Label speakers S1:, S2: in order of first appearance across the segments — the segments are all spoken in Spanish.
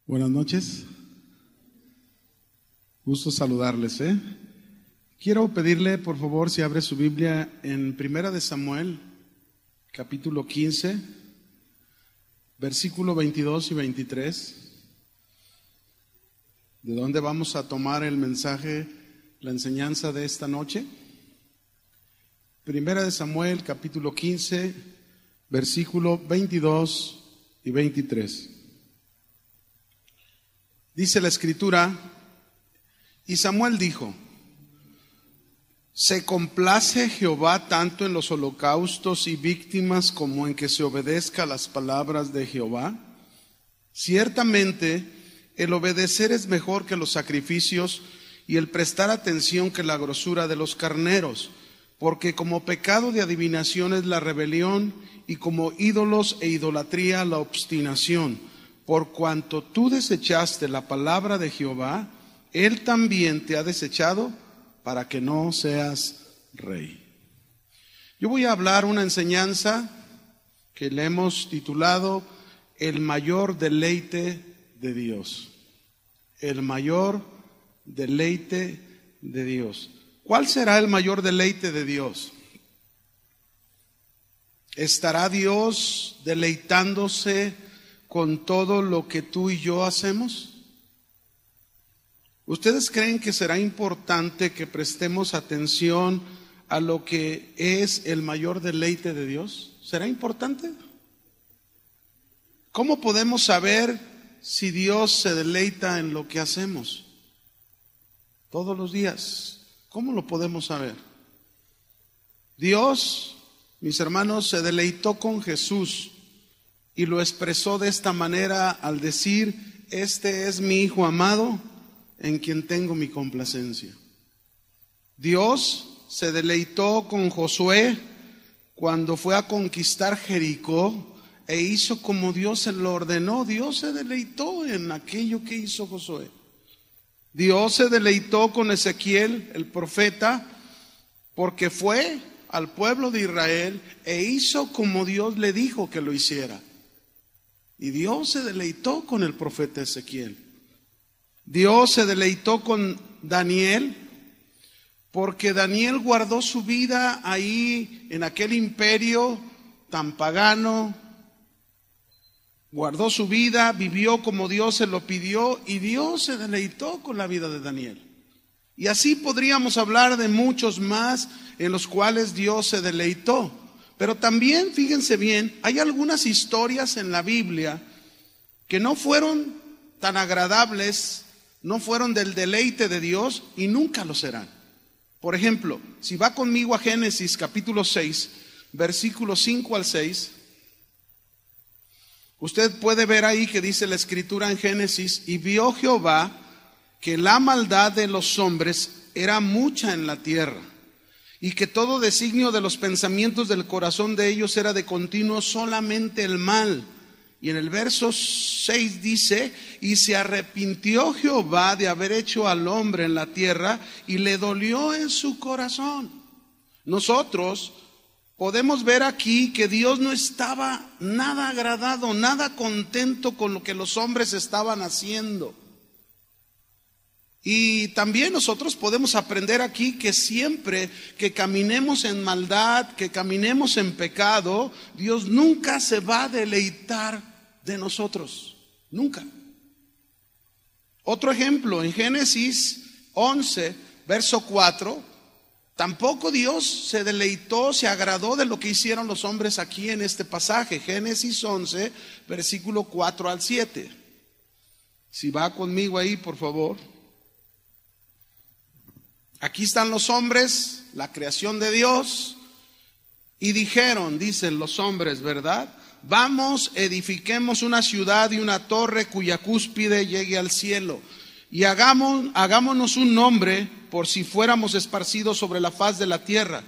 S1: Buenas noches. Gusto saludarles. Quiero pedirle, por favor, si abre su Biblia en Primera de Samuel, capítulo 15, versículo 22 y 23, de donde vamos a tomar el mensaje, la enseñanza de esta noche. Primera de Samuel, capítulo 15, versículo 22 y 23. Dice la Escritura: y Samuel dijo: ¿se complace Jehová tanto en los holocaustos y víctimas como en que se obedezca a las palabras de Jehová? Ciertamente el obedecer es mejor que los sacrificios, y el prestar atención que la grosura de los carneros, porque como pecado de adivinación es la rebelión, y como ídolos e idolatría la obstinación. Por cuanto tú desechaste la palabra de Jehová, Él también te ha desechado para que no seas rey. Yo voy a hablar una enseñanza que le hemos titulado El mayor deleite de Dios. El mayor deleite de Dios. ¿Cuál será el mayor deleite de Dios? ¿Estará Dios deleitándose con todo lo que tú y yo hacemos? ¿Ustedes creen que será importante que prestemos atención a lo que es el mayor deleite de Dios? ¿Será importante? ¿Cómo podemos saber si Dios se deleita en lo que hacemos? Todos los días. ¿Cómo lo podemos saber? Dios, mis hermanos, se deleitó con Jesús y lo expresó de esta manera al decir: este es mi Hijo amado, en quien tengo mi complacencia. Dios se deleitó con Josué cuando fue a conquistar Jericó e hizo como Dios se lo ordenó. Dios se deleitó en aquello que hizo Josué. Dios se deleitó con Ezequiel, el profeta, porque fue al pueblo de Israel e hizo como Dios le dijo que lo hiciera. Y Dios se deleitó con el profeta Ezequiel. Dios se deleitó con Daniel, porque Daniel guardó su vida ahí en aquel imperio tan pagano. Guardó su vida, vivió como Dios se lo pidió, y Dios se deleitó con la vida de Daniel. Y así podríamos hablar de muchos más en los cuales Dios se deleitó. Pero también, fíjense bien, hay algunas historias en la Biblia que no fueron tan agradables, no fueron del deleite de Dios y nunca lo serán. Por ejemplo, si va conmigo a Génesis capítulo 6, versículos 5 al 6, usted puede ver ahí que dice la Escritura en Génesis: y vio Jehová que la maldad de los hombres era mucha en la tierra, y que todo designio de los pensamientos del corazón de ellos era de continuo solamente el mal. Y en el verso 6 dice: y se arrepintió Jehová de haber hecho al hombre en la tierra, y le dolió en su corazón. Nosotros podemos ver aquí que Dios no estaba nada agradado, nada contento con lo que los hombres estaban haciendo. Y también nosotros podemos aprender aquí que siempre que caminemos en maldad, que caminemos en pecado, Dios nunca se va a deleitar de nosotros, nunca. Otro ejemplo, en Génesis 11, verso 4, tampoco Dios se deleitó, se agradó de lo que hicieron los hombres aquí en este pasaje. Génesis 11, versículo 4 al 7. Si va conmigo ahí, por favor. Aquí están los hombres, la creación de Dios, y dijeron, dicen los hombres, ¿verdad? Vamos, edifiquemos una ciudad y una torre cuya cúspide llegue al cielo, y hagámonos un nombre por si fuéramos esparcidos sobre la faz de la tierra.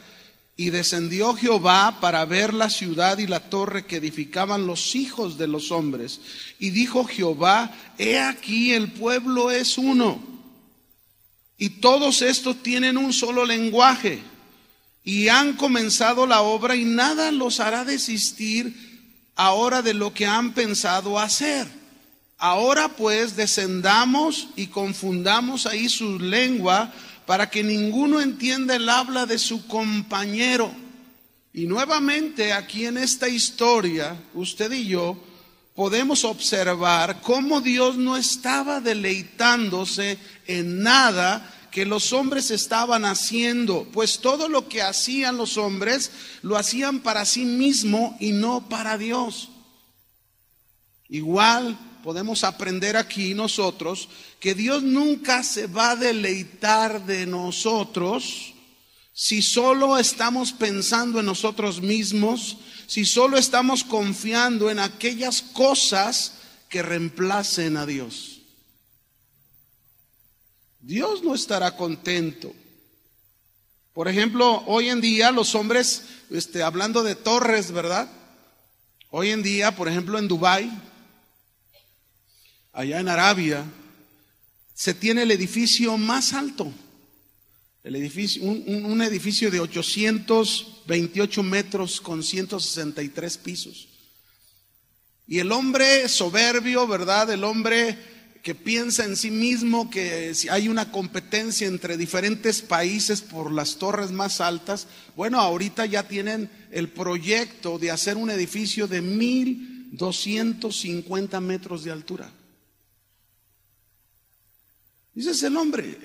S1: Y descendió Jehová para ver la ciudad y la torre que edificaban los hijos de los hombres. Y dijo Jehová: he aquí el pueblo es uno, y todos estos tienen un solo lenguaje, y han comenzado la obra, y nada los hará desistir ahora de lo que han pensado hacer. Ahora pues descendamos y confundamos ahí su lengua para que ninguno entienda el habla de su compañero. Y nuevamente aquí en esta historia, usted y yo podemos observar cómo Dios no estaba deleitándose en nada que los hombres estaban haciendo, pues todo lo que hacían los hombres lo hacían para sí mismo y no para Dios. Igual podemos aprender aquí nosotros que Dios nunca se va a deleitar de nosotros si solo estamos pensando en nosotros mismos, si solo estamos confiando en aquellas cosas que reemplacen a Dios. Dios no estará contento. Por ejemplo, hoy en día los hombres, hablando de torres, ¿verdad? Hoy en día, por ejemplo, en Dubái, allá en Arabia, se tiene el edificio más alto. El edificio, un edificio de 828 metros con 163 pisos. Y el hombre soberbio, ¿verdad? El hombre que piensa en sí mismo que si hay una competencia entre diferentes países por las torres más altas, bueno, ahorita ya tienen el proyecto de hacer un edificio de 1250 metros de altura. Ese es el hombre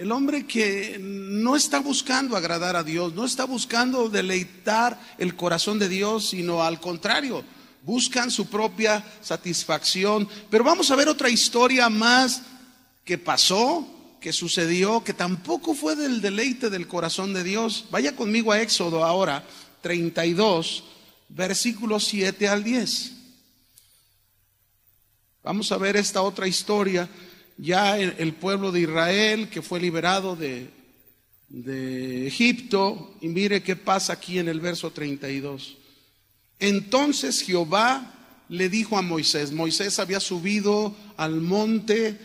S1: que no está buscando agradar a Dios, no está buscando deleitar el corazón de Dios, sino al contrario, buscan su propia satisfacción. Pero vamos a ver otra historia más que pasó, que sucedió, que tampoco fue del deleite del corazón de Dios. Vaya conmigo a Éxodo ahora, 32, versículos 7 al 10. Vamos a ver esta otra historia. Ya el pueblo de Israel que fue liberado de Egipto, y mire qué pasa aquí en el verso 32. Entonces Jehová le dijo a Moisés, Moisés había subido al monte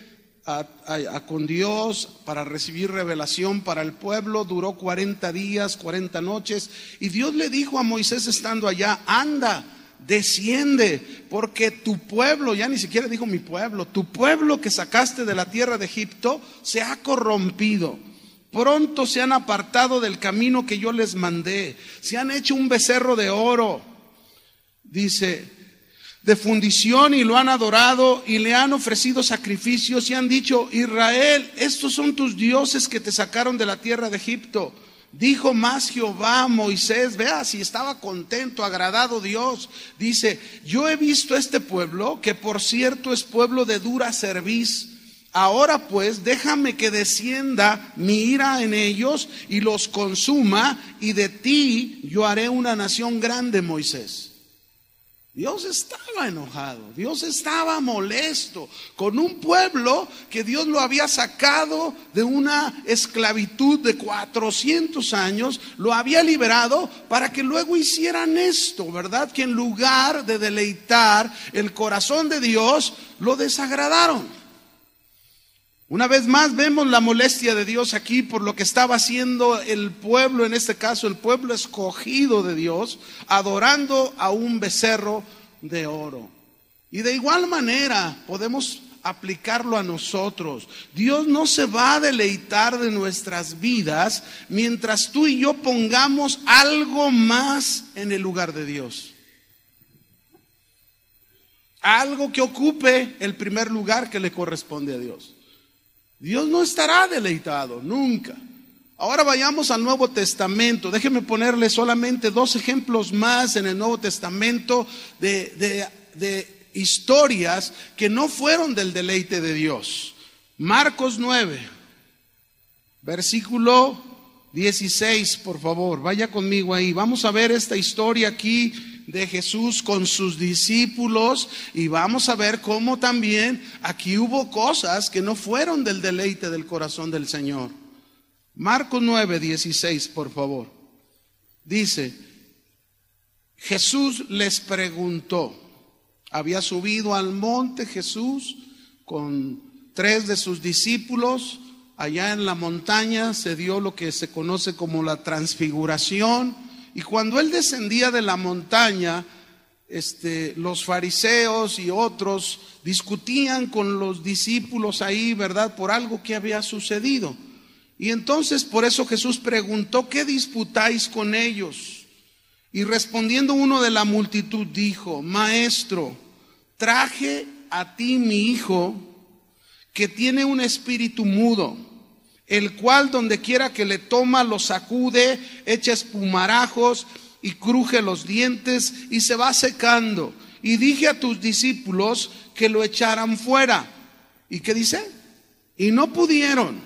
S1: con Dios para recibir revelación para el pueblo, duró 40 días, 40 noches, y Dios le dijo a Moisés estando allá, anda, desciende, porque tu pueblo, ya ni siquiera dijo mi pueblo, tu pueblo que sacaste de la tierra de Egipto se ha corrompido. Pronto se han apartado del camino que yo les mandé, se han hecho un becerro de oro, dice, de fundición, y lo han adorado y le han ofrecido sacrificios y han dicho, Israel, estos son tus dioses que te sacaron de la tierra de Egipto. Dijo más Jehová a Moisés, vea si estaba contento, agradado Dios. Dice, yo he visto este pueblo, que por cierto es pueblo de dura cerviz. Ahora pues déjame que descienda mi ira en ellos y los consuma, y de ti yo haré una nación grande, Moisés. Dios estaba enojado, Dios estaba molesto con un pueblo que Dios lo había sacado de una esclavitud de 400 años, lo había liberado para que luego hicieran esto, ¿verdad? Que en lugar de deleitar el corazón de Dios, lo desagradaron. Una vez más vemos la molestia de Dios aquí por lo que estaba haciendo el pueblo, en este caso el pueblo escogido de Dios, adorando a un becerro de oro. Y de igual manera podemos aplicarlo a nosotros. Dios no se va a deleitar de nuestras vidas mientras tú y yo pongamos algo más en el lugar de Dios. Algo que ocupe el primer lugar que le corresponde a Dios. Dios no estará deleitado, nunca. Ahora vayamos al Nuevo Testamento. Déjeme ponerle solamente 2 ejemplos más en el Nuevo Testamento de historias que no fueron del deleite de Dios. Marcos 9, versículo 16, por favor, vaya conmigo ahí. Vamos a ver esta historia aquí de Jesús con sus discípulos, y vamos a ver cómo también aquí hubo cosas que no fueron del deleite del corazón del Señor. Marcos 9, 16, por favor. Dice, Jesús les preguntó, había subido al monte Jesús con 3 de sus discípulos, allá en la montaña se dio lo que se conoce como la transfiguración. Y cuando él descendía de la montaña, los fariseos y otros discutían con los discípulos ahí, ¿verdad? Por algo que había sucedido. Y entonces por eso Jesús preguntó: ¿qué disputáis con ellos? Y respondiendo uno de la multitud dijo: Maestro, traje a ti mi hijo, que tiene un espíritu mudo, el cual donde quiera que le toma lo sacude, echa espumarajos y cruje los dientes y se va secando. Y dije a tus discípulos que lo echaran fuera. ¿Y qué dice? Y no pudieron.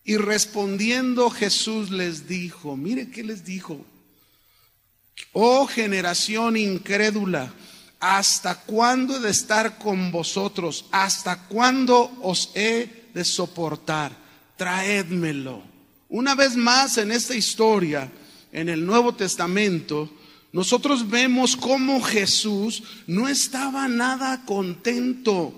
S1: Y respondiendo Jesús les dijo, mire qué les dijo: oh generación incrédula, ¿hasta cuándo he de estar con vosotros? ¿Hasta cuándo os he de soportar? Traédmelo. Una vez más en esta historia, en el Nuevo Testamento, nosotros vemos cómo Jesús no estaba nada contento,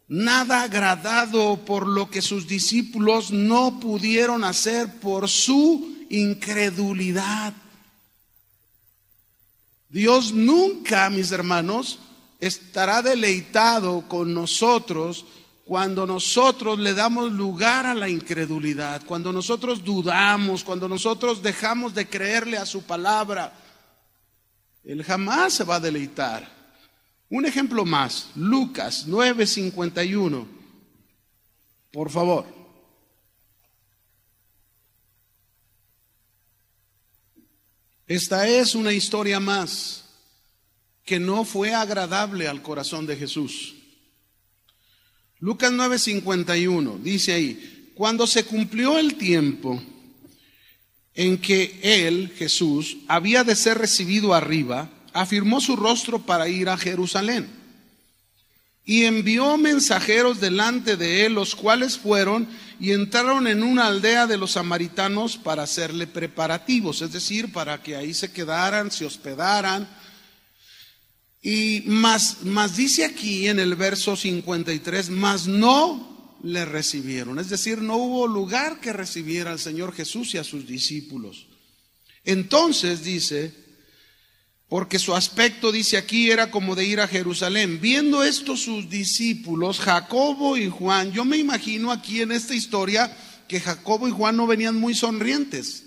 S1: nada agradado por lo que sus discípulos no pudieron hacer por su incredulidad. Dios nunca, mis hermanos, estará deleitado con nosotros cuando nosotros le damos lugar a la incredulidad, cuando nosotros dudamos, cuando nosotros dejamos de creerle a su palabra. Él jamás se va a deleitar. Un ejemplo más, Lucas 9:51. Por favor. Esta es una historia más que no fue agradable al corazón de Jesús. Lucas 9:51 dice ahí: cuando se cumplió el tiempo en que él, Jesús, había de ser recibido arriba, afirmó su rostro para ir a Jerusalén. Y envió mensajeros delante de él, los cuales fueron y entraron en una aldea de los samaritanos para hacerle preparativos, es decir, para que ahí se quedaran, se hospedaran. Y más dice aquí en el verso 53, mas no le recibieron, es decir, no hubo lugar que recibiera al Señor Jesús y a sus discípulos. Entonces dice, porque su aspecto, dice aquí, era como de ir a Jerusalén. Viendo esto sus discípulos, Jacobo y Juan, yo me imagino aquí en esta historia que Jacobo y Juan no venían muy sonrientes,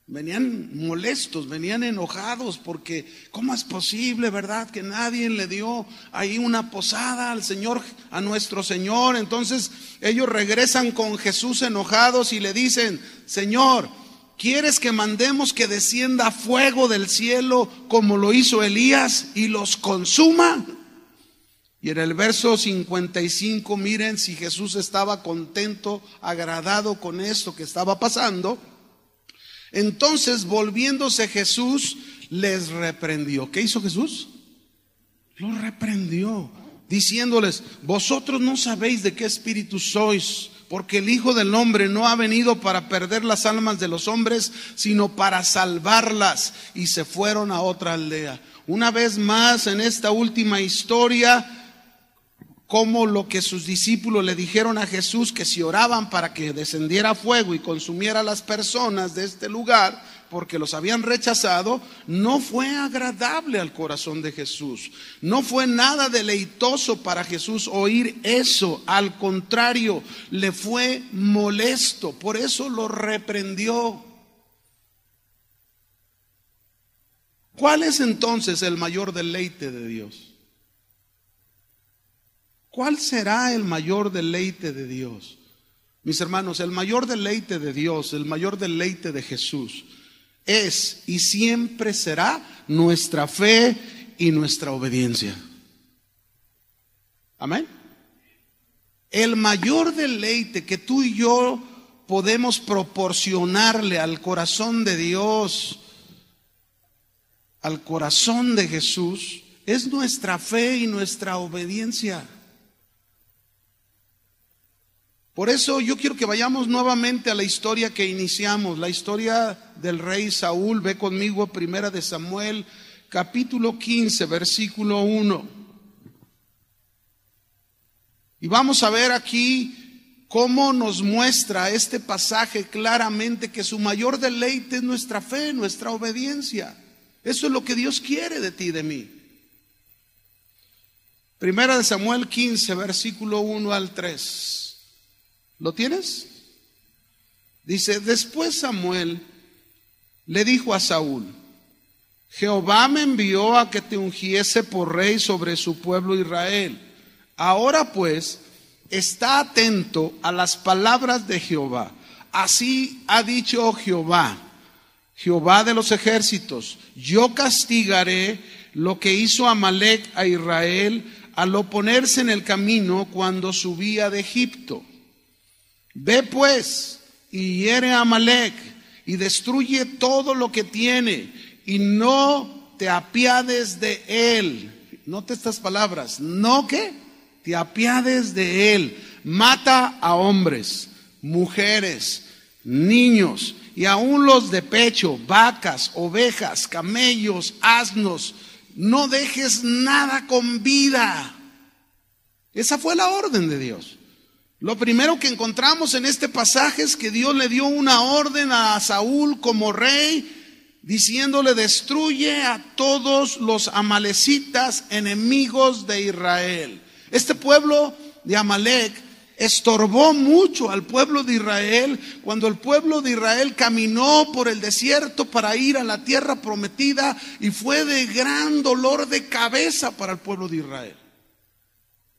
S1: venían molestos, venían enojados, porque ¿cómo es posible, verdad, que nadie le dio ahí una posada al Señor, a nuestro Señor? Entonces ellos regresan con Jesús enojados y le dicen: Señor, ¿quieres que mandemos que descienda fuego del cielo como lo hizo Elías y los consuma? Y en el verso 55, miren si Jesús estaba contento, agradado con esto que estaba pasando. Entonces, volviéndose Jesús, les reprendió. ¿Qué hizo Jesús? Los reprendió, diciéndoles: vosotros no sabéis de qué espíritu sois, porque el Hijo del Hombre no ha venido para perder las almas de los hombres, sino para salvarlas. Y se fueron a otra aldea. Una vez más en esta última historia, como lo que sus discípulos le dijeron a Jesús, que si oraban para que descendiera fuego y consumiera a las personas de este lugar, porque los habían rechazado, no fue agradable al corazón de Jesús. No fue nada deleitoso para Jesús oír eso. Al contrario, le fue molesto. Por eso lo reprendió. ¿Cuál es entonces el mayor deleite de Dios? ¿Cuál será el mayor deleite de Dios? Mis hermanos, el mayor deleite de Dios, el mayor deleite de Jesús es y siempre será nuestra fe y nuestra obediencia. Amén. El mayor deleite que tú y yo podemos proporcionarle al corazón de Dios, al corazón de Jesús, es nuestra fe y nuestra obediencia. Por eso yo quiero que vayamos nuevamente a la historia que iniciamos, la historia del rey Saúl. Ve conmigo, Primera de Samuel, capítulo 15, versículo 1. Y vamos a ver aquí cómo nos muestra este pasaje claramente que su mayor deleite es nuestra fe, nuestra obediencia. Eso es lo que Dios quiere de ti y de mí. Primera de Samuel 15, versículo 1 al 3. ¿Lo tienes? Dice: después Samuel le dijo a Saúl: Jehová me envió a que te ungiese por rey sobre su pueblo Israel. Ahora pues, está atento a las palabras de Jehová. Así ha dicho Jehová, Jehová de los ejércitos: yo castigaré lo que hizo Amalec a Israel al oponerse en el camino cuando subía de Egipto. Ve pues y hiere a Amalec y destruye todo lo que tiene, y no te apiades de él. Note estas palabras: no que te apiades de él. Mata a hombres, mujeres, niños y aún los de pecho, vacas, ovejas, camellos, asnos. No dejes nada con vida. Esa fue la orden de Dios. Lo primero que encontramos en este pasaje es que Dios le dio una orden a Saúl como rey, diciéndole: destruye a todos los amalecitas, enemigos de Israel. Este pueblo de Amalec estorbó mucho al pueblo de Israel cuando el pueblo de Israel caminó por el desierto para ir a la tierra prometida, y fue de gran dolor de cabeza para el pueblo de Israel.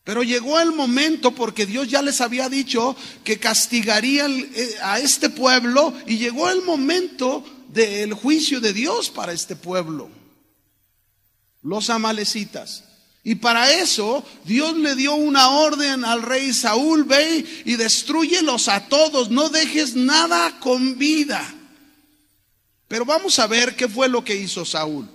S1: Pero llegó el momento, porque Dios ya les había dicho que castigaría a este pueblo, y llegó el momento del juicio de Dios para este pueblo, los amalecitas. Y para eso Dios le dio una orden al rey Saúl: ve y destrúyelos a todos, no dejes nada con vida. Pero vamos a ver qué fue lo que hizo Saúl.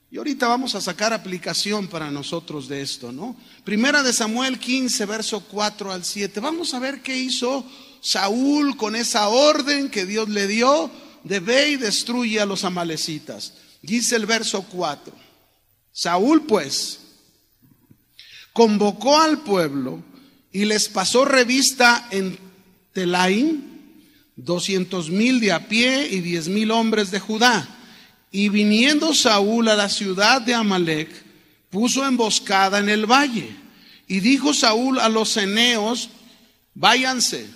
S1: Y ahorita vamos a sacar aplicación para nosotros de esto, ¿no? Primera de Samuel 15, verso 4 al 7. Vamos a ver qué hizo Saúl con esa orden que Dios le dio de ve y destruye a los amalecitas. Dice el verso 4: Saúl pues convocó al pueblo y les pasó revista en Telaim 200,000 de a pie y 10,000 hombres de Judá. Y viniendo Saúl a la ciudad de Amalec, puso emboscada en el valle. Y dijo Saúl a los ceneos: váyanse,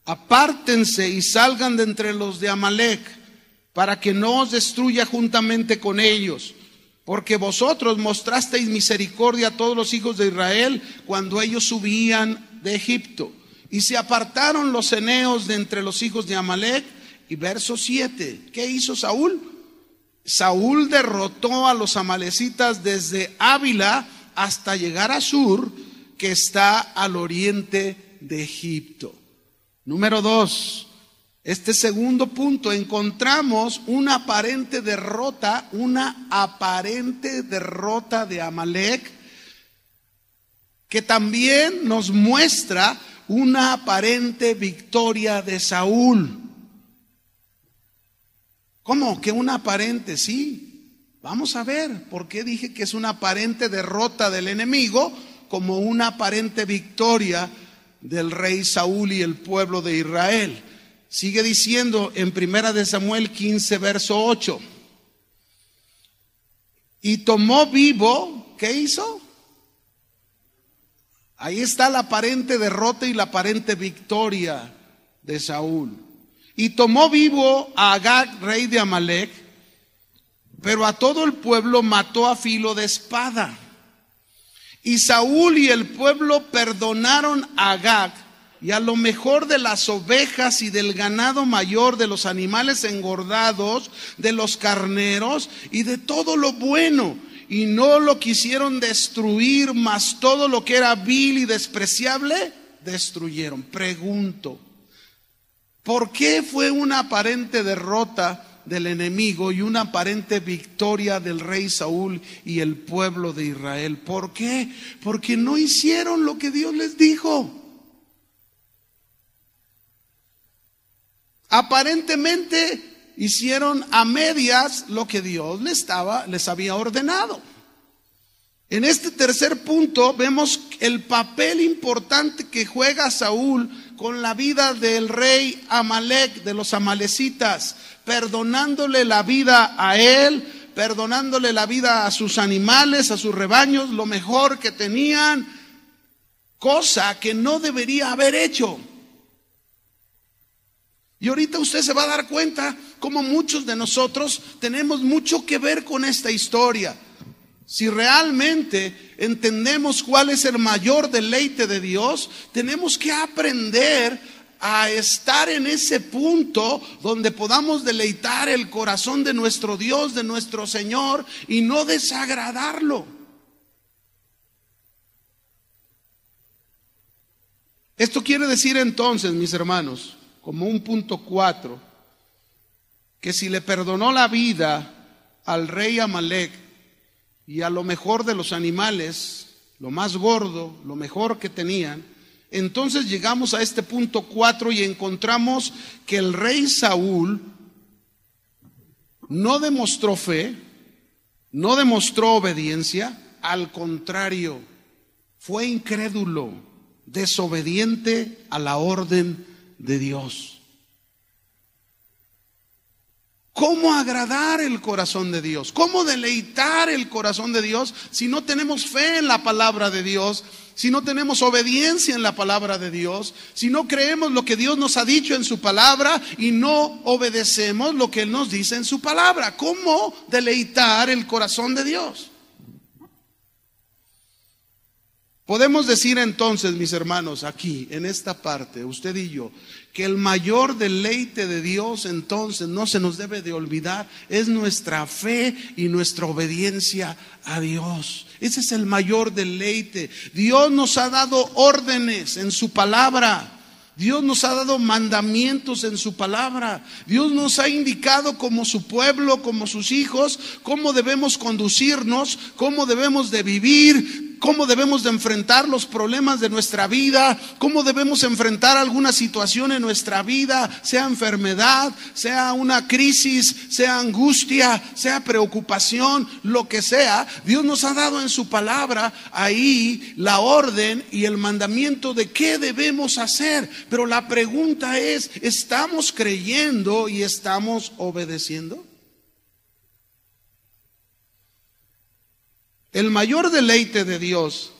S1: apártense y salgan de entre los de Amalec, para que no os destruya juntamente con ellos. Porque vosotros mostrasteis misericordia a todos los hijos de Israel cuando ellos subían de Egipto. Y se apartaron los ceneos de entre los hijos de Amalec. Y verso 7, ¿qué hizo Saúl? Saúl derrotó a los amalecitas desde Ávila hasta llegar a Sur, que está al oriente de Egipto. Número 2. Este segundo punto, encontramos una aparente derrota de Amalec, que también nos muestra una aparente victoria de Saúl. ¿Cómo? ¿Que una aparente? Sí. Vamos a ver por qué dije que es una aparente derrota del enemigo, como una aparente victoria del rey Saúl y el pueblo de Israel. Sigue diciendo en Primera de Samuel 15, verso 8. Y tomó vivo, ¿qué hizo? Ahí está la aparente derrota y la aparente victoria de Saúl. Y tomó vivo a Agag, rey de Amalec, pero a todo el pueblo mató a filo de espada. Y Saúl y el pueblo perdonaron a Agag y a lo mejor de las ovejas y del ganado mayor, de los animales engordados, de los carneros y de todo lo bueno. Y no lo quisieron destruir, mas todo lo que era vil y despreciable destruyeron. Pregunto, ¿por qué fue una aparente derrota del enemigo y una aparente victoria del rey Saúl y el pueblo de Israel? ¿Por qué? Porque no hicieron lo que Dios les dijo. Aparentemente hicieron a medias lo que Dios les había ordenado. En este tercer punto vemos el papel importante que juega Saúl con la vida del rey Amalec, de los amalecitas, perdonándole la vida a él, perdonándole la vida a sus animales, a sus rebaños, lo mejor que tenían, cosa que no debería haber hecho. Y ahorita usted se va a dar cuenta cómo muchos de nosotros tenemos mucho que ver con esta historia. Si realmente entendemos cuál es el mayor deleite de Dios, tenemos que aprender a estar en ese punto donde podamos deleitar el corazón de nuestro Dios, de nuestro Señor, y no desagradarlo. Esto quiere decir entonces, mis hermanos, como un punto 4, que si le perdonó la vida al rey Amalec y a lo mejor de los animales, lo más gordo, lo mejor que tenían, entonces llegamos a este punto 4 y encontramos que el rey Saúl no demostró fe, no demostró obediencia, al contrario, fue incrédulo, desobediente a la orden de Dios. ¿Cómo agradar el corazón de Dios? ¿Cómo deleitar el corazón de Dios si no tenemos fe en la palabra de Dios? Si no tenemos obediencia en la palabra de Dios, si no creemos lo que Dios nos ha dicho en su palabra y no obedecemos lo que Él nos dice en su palabra. ¿Cómo deleitar el corazón de Dios? Podemos decir entonces, mis hermanos, aquí, en esta parte, usted y yo, que el mayor deleite de Dios, entonces, no se nos debe de olvidar, es nuestra fe y nuestra obediencia a Dios. Ese es el mayor deleite. Dios nos ha dado órdenes en su palabra. Dios nos ha dado mandamientos en su palabra. Dios nos ha indicado como su pueblo, como sus hijos, cómo debemos conducirnos, cómo debemos de vivir, cómo debemos de enfrentar los problemas de nuestra vida, cómo debemos enfrentar alguna situación en nuestra vida, sea enfermedad, sea una crisis, sea angustia, sea preocupación, lo que sea. Dios nos ha dado en su palabra ahí la orden y el mandamiento de qué debemos hacer. Pero la pregunta es, ¿estamos creyendo y estamos obedeciendo? El mayor deleite de Dios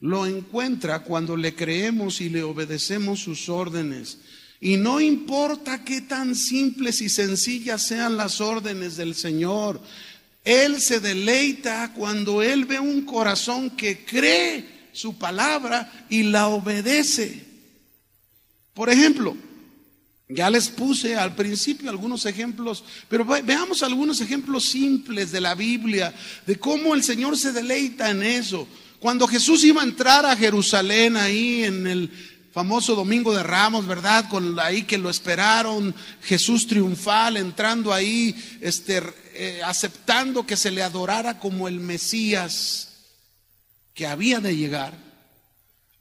S1: lo encuentra cuando le creemos y le obedecemos sus órdenes. Y no importa qué tan simples y sencillas sean las órdenes del Señor, Él se deleita cuando Él ve un corazón que cree su palabra y la obedece. Por ejemplo, ya les puse al principio algunos ejemplos, pero veamos algunos ejemplos simples de la Biblia, de cómo el Señor se deleita en eso. Cuando Jesús iba a entrar a Jerusalén ahí en el famoso Domingo de Ramos, ¿verdad? Con ahí que lo esperaron, Jesús triunfal, entrando ahí, aceptando que se le adorara como el Mesías que había de llegar.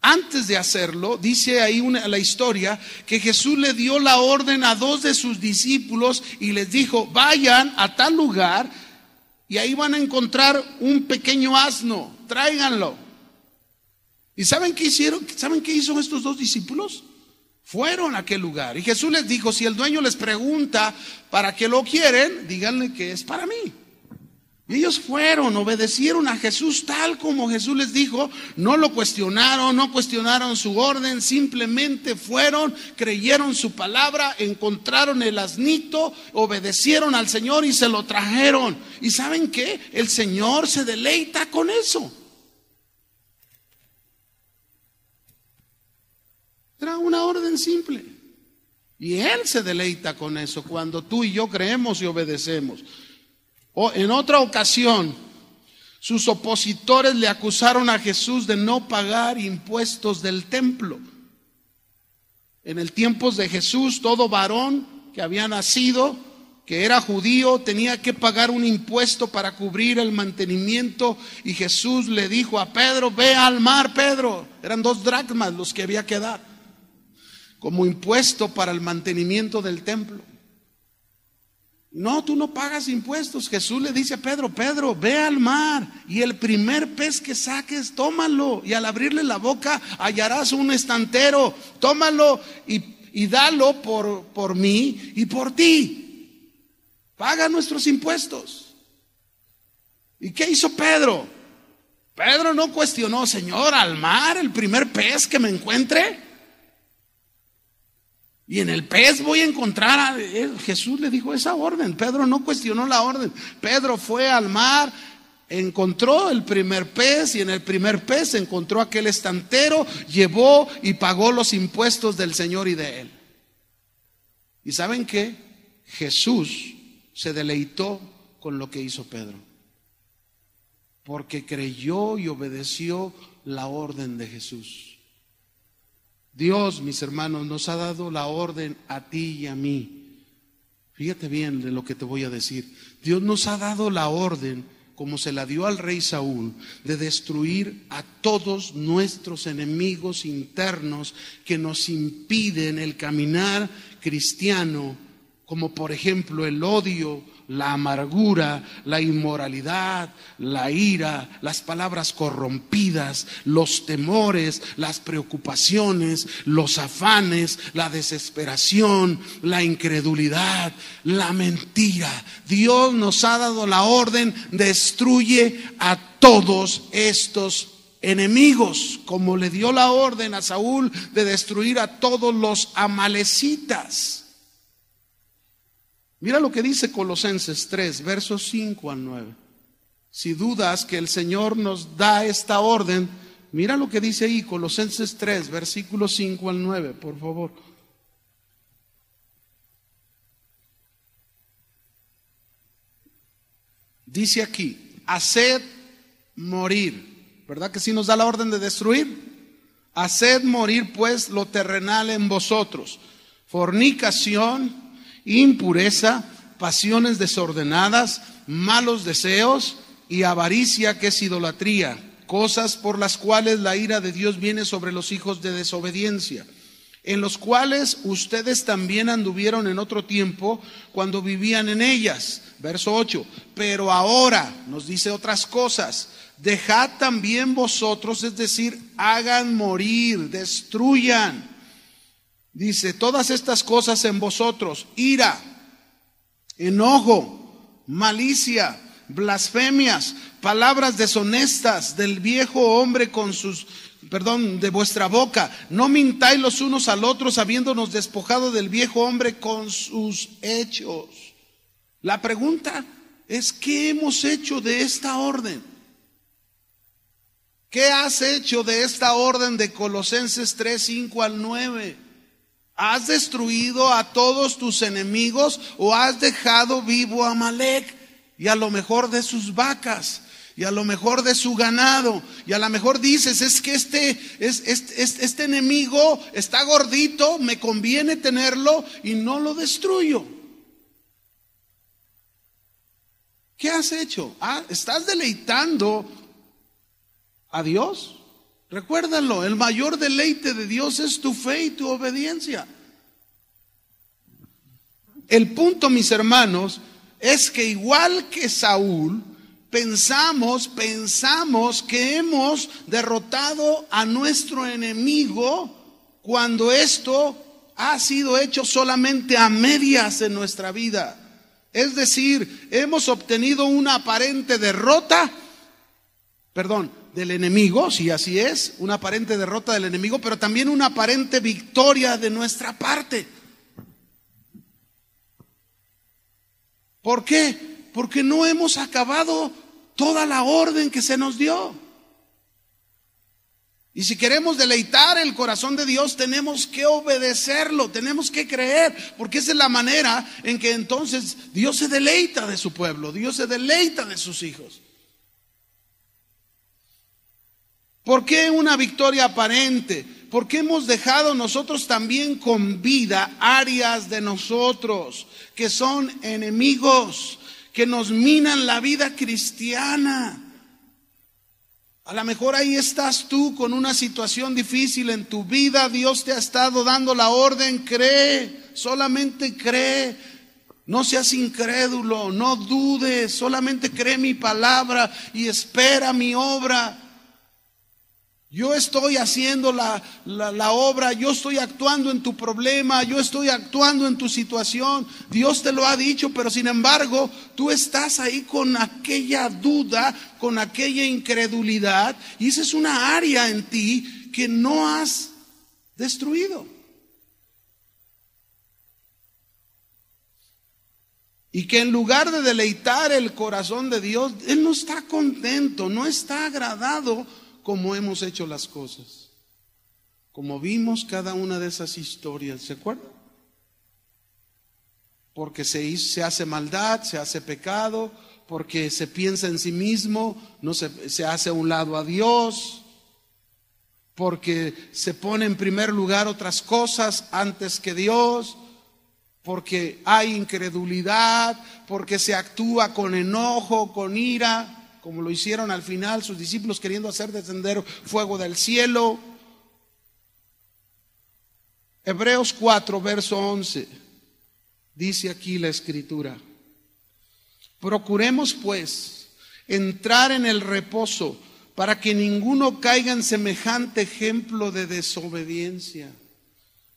S1: Antes de hacerlo, dice ahí la historia, que Jesús le dio la orden a 2 de sus discípulos y les dijo, vayan a tal lugar y ahí van a encontrar un pequeño asno, tráiganlo. ¿Y saben qué hicieron? ¿Saben qué hizo estos 2 discípulos? Fueron a aquel lugar y Jesús les dijo, si el dueño les pregunta para qué lo quieren, díganle que es para mí. Y ellos fueron, obedecieron a Jesús tal como Jesús les dijo, no lo cuestionaron, no cuestionaron su orden, simplemente fueron, creyeron su palabra, encontraron el asnito, obedecieron al Señor y se lo trajeron. ¿Y saben qué? El Señor se deleita con eso. Era una orden simple. Y Él se deleita con eso cuando tú y yo creemos y obedecemos. En otra ocasión, sus opositores le acusaron a Jesús de no pagar impuestos del templo. En el tiempo de Jesús, todo varón que había nacido, que era judío, tenía que pagar un impuesto para cubrir el mantenimiento. Y Jesús le dijo a Pedro, ve al mar, Pedro. Eran 2 dracmas los que había que dar como impuesto para el mantenimiento del templo. No, tú no pagas impuestos. Jesús le dice a Pedro, Pedro, ve al mar y el primer pez que saques, tómalo. Y al abrirle la boca hallarás un estantero. Tómalo y dalo por mí y por ti. paga nuestros impuestos. ¿Y qué hizo Pedro? Pedro no cuestionó, Señor, al mar, el primer pez que me encuentre, y en el pez voy a encontrar a él. Jesús le dijo esa orden. Pedro no cuestionó la orden. Pedro fue al mar, encontró el primer pez, y en el primer pez encontró aquel estantero, llevó y pagó los impuestos del Señor y de él. ¿Y saben qué? Jesús se deleitó con lo que hizo Pedro, porque creyó y obedeció la orden de Jesús. Dios, mis hermanos, nos ha dado la orden a ti y a mí. Fíjate bien de lo que te voy a decir. Dios nos ha dado la orden, como se la dio al rey Saúl, de destruir a todos nuestros enemigos internos que nos impiden el caminar cristiano, como por ejemplo el odio, la amargura, la inmoralidad, la ira, las palabras corrompidas, los temores, las preocupaciones, los afanes, la desesperación, la incredulidad, la mentira. Dios nos ha dado la orden: destruye a todos estos enemigos, como le dio la orden a Saúl de destruir a todos los amalecitas. Mira lo que dice Colosenses 3, versos 5 al 9. Si dudas que el Señor nos da esta orden, mira lo que dice ahí, Colosenses 3, versículos 5 al 9, por favor. Dice aquí: haced morir. ¿Verdad que sí nos da la orden de destruir? Haced morir pues lo terrenal en vosotros: fornicación, impureza, pasiones desordenadas, malos deseos y avaricia, que es idolatría, cosas por las cuales la ira de Dios viene sobre los hijos de desobediencia, en los cuales ustedes también anduvieron en otro tiempo cuando vivían en ellas. Verso 8: pero ahora nos dice otras cosas. Dejad también vosotros, es decir, hagan morir, destruyan. Dice: todas estas cosas en vosotros: ira, enojo, malicia, blasfemias, palabras deshonestas del viejo hombre con sus, de vuestra boca. No mintáis los unos al otro, habiéndonos despojado del viejo hombre con sus hechos. La pregunta es: ¿qué hemos hecho de esta orden? ¿Qué has hecho de esta orden de Colosenses 3, 5 al 9? ¿Has destruido a todos tus enemigos o has dejado vivo a Amalek y a lo mejor de sus vacas y a lo mejor de su ganado? Y a lo mejor dices: es que este enemigo está gordito, me conviene tenerlo y no lo destruyo. ¿Qué has hecho? ¿Estás deleitando a Dios? Recuérdalo, el mayor deleite de Dios es tu fe y tu obediencia. El punto, mis hermanos, es que igual que Saúl, pensamos que hemos derrotado a nuestro enemigo, cuando esto ha sido hecho solamente a medias en nuestra vida. Es decir, hemos obtenido una aparente derrota, del enemigo, si así es, una aparente derrota del enemigo, pero también una aparente victoria de nuestra parte. ¿Por qué? Porque no hemos acabado toda la orden que se nos dio. Y si queremos deleitar el corazón de Dios, tenemos que obedecerlo, tenemos que creer, porque esa es la manera en que entonces Dios se deleita de su pueblo, Dios se deleita de sus hijos. ¿Por qué una victoria aparente? Porque hemos dejado nosotros también con vida áreas de nosotros que son enemigos, que nos minan la vida cristiana. A lo mejor ahí estás tú con una situación difícil en tu vida. Dios te ha estado dando la orden: cree, solamente cree. No seas incrédulo, no dudes, solamente cree mi palabra y espera mi obra. Yo estoy haciendo la obra, yo estoy actuando en tu problema, yo estoy actuando en tu situación. Dios te lo ha dicho, pero sin embargo, tú estás ahí con aquella duda, con aquella incredulidad, y esa es una área en ti que no has destruido. Y que en lugar de deleitar el corazón de Dios, Él no está contento, no está agradado como hemos hecho las cosas. Como vimos cada una de esas historias, ¿se acuerdan? Porque se hace maldad, se hace pecado, porque se piensa en sí mismo, no se hace a un lado a Dios, porque se pone en primer lugar otras cosas antes que Dios, porque hay incredulidad, porque se actúa con enojo, con ira, como lo hicieron al final sus discípulos queriendo hacer descender fuego del cielo. Hebreos 4, verso 11, dice aquí la Escritura: procuremos pues entrar en el reposo, para que ninguno caiga en semejante ejemplo de desobediencia.